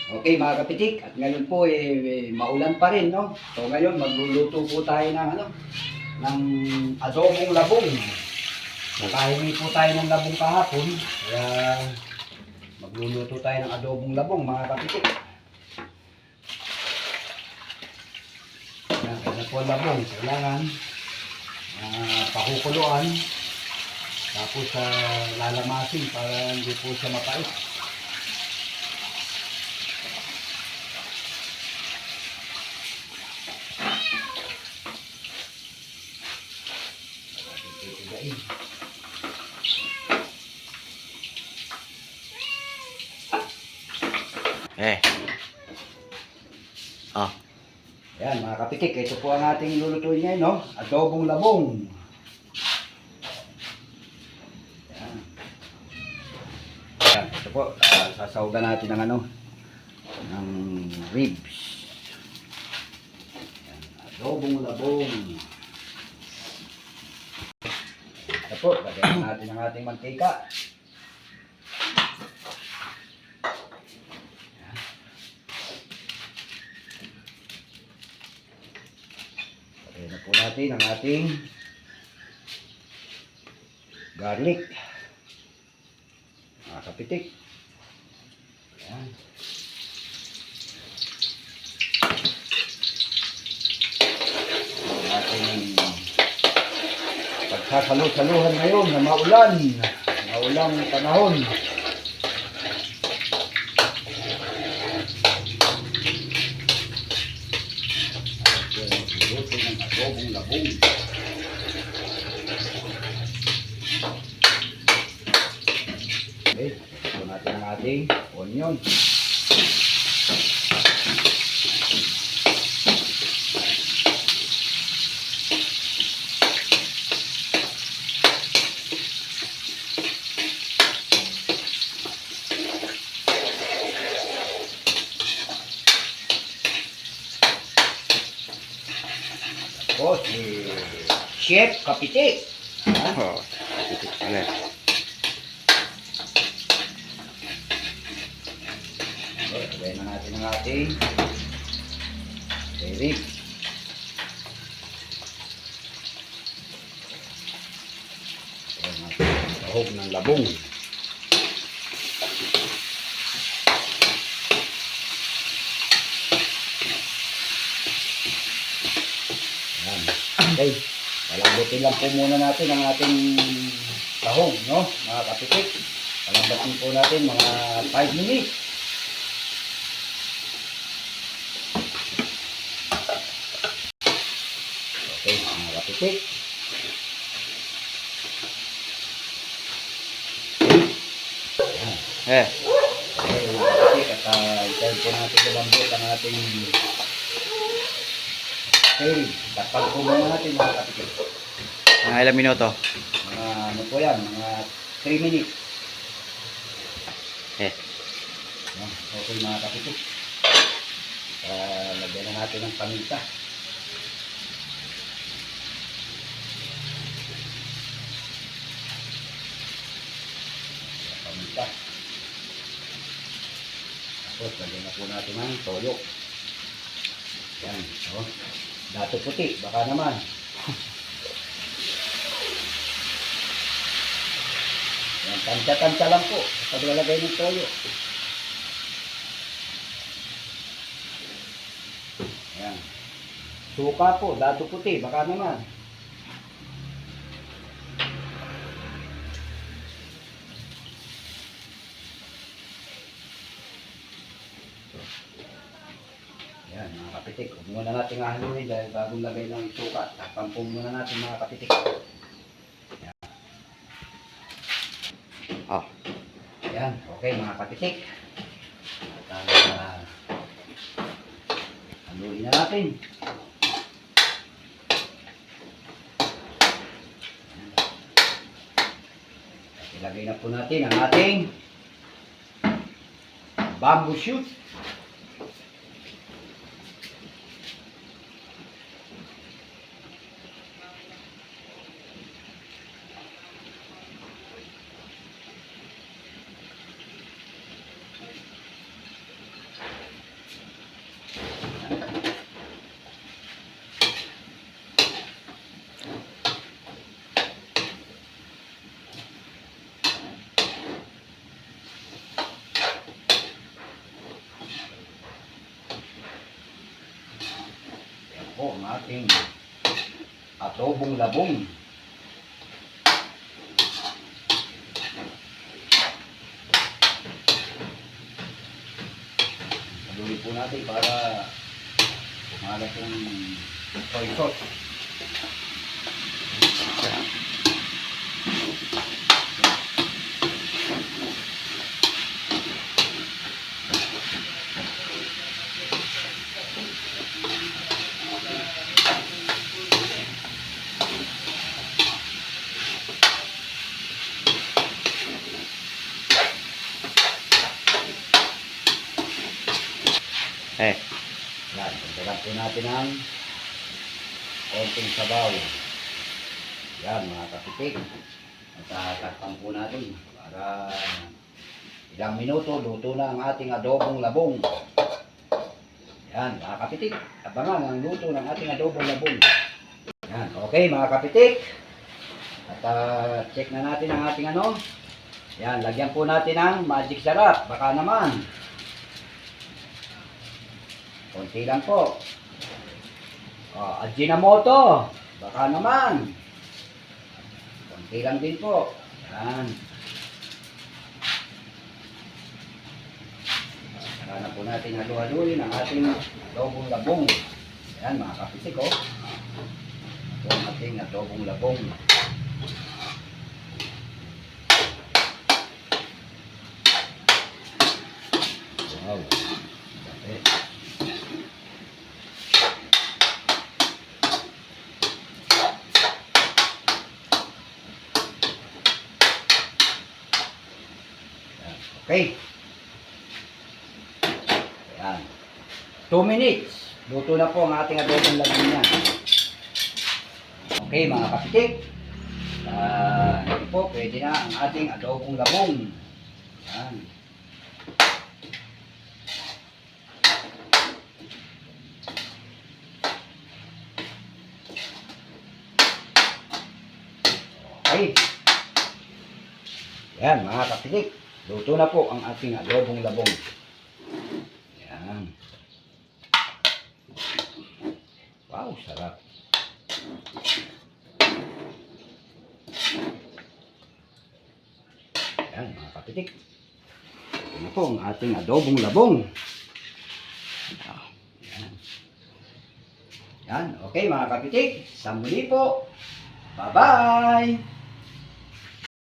Okay mga kapitik, at ngayon po maulan pa rin, no? So ngayon magluluto po tayo ng ng adobong labong. Nakahingi po tayo ng labong kahapon, kaya magluluto tayo ng adobong labong mga kapitik. Yan, kaya po labong, kailangan pakukuluan, tapos lalamasin para hindi po siya mapait. Ah. Yan mga kapitik, ito po ang ating lulutuin ngayon, no? Adobong labong. Yan. Yan, ito po, sasawgan natin ng ng ribs. Yan, adobong labong. Ito po, lagyan natin ang ating mantika. Lagyan na po natin ang ating garlic. Mga kapitik. Yan. Ang ating pagsasalo-saluhan ngayon na maulang panahon. Luto ng adobong labong. Okay, ito natin ang ating onion. Tapos, Chef Kapitik. Oh, titik na. Okay, lagyan na natin ang ating rib. Ayan natin ang sahog ng labong. Ayan. Okay, palambutin lang po muna natin ang ating sahog, no? Mga kapitik. Palambutin po natin mga 5 minutes. Okay, mga kapitik. Eh, Okay, mga kapitik. At itay po natin lumambot ang ating takpan po muna natin mga kapitik. mga ilang minuto? Mga ano po yan, mga 3 minutes. Eh, Okay mga kapitik. Lagyan na natin ng paminta. Paminta. Tapos lagyan na po natin ng toyo. Yan. So, dato puti. Baka naman. Yan. Tansya-tansya lang po. Paglalagay ng toyo. Yan. Suka po. Dato puti. Baka naman. Yan mga kapitik. Huwag muna natin haluin dahil bagong lagay ng suka. Takpan po muna natin mga kapitik. Yan. oh. Yan. Okay mga kapitik. At haluin na natin. At ilagay na po natin ang ating bamboo shoot. ating adobong labong. Paluin po natin para kumalat yung soy sauce. Eh, Yan, pagdagan po natin ng konting sabaw. Yan, mga kapitik. At takpan po natin para ilang minuto luto na ang ating adobong labong. Yan, mga kapitik. Abangan ang luto ng ating adobong labong. Yan, okay mga kapitik. At check na natin ang ating ano. Yan, lagyan po natin ng magic sarap. Baka naman. Konti lang po. Ajinomoto. Baka naman. Konti lang din po. Yan. Saka na po natin halu-haluin ang ating adobong labong. Yan mga kapitik oh. Ito ang ating adobong labong. Wow. Okay. Okay. Ayan. 2 minutes. Luto na po ang ating adobong labong niya. Okay mga kapitik. Ito po, pwede na ang ating adobong labong. Ayan. Okay. Ayan mga kapitik. Luto na po ang ating adobong labong. Yan. Wow, sarap. Yan, mga kapitik. Ito na po ang ating adobong labong. Yan. Yan, okay mga kapitik. Sa muli po. Bye-bye!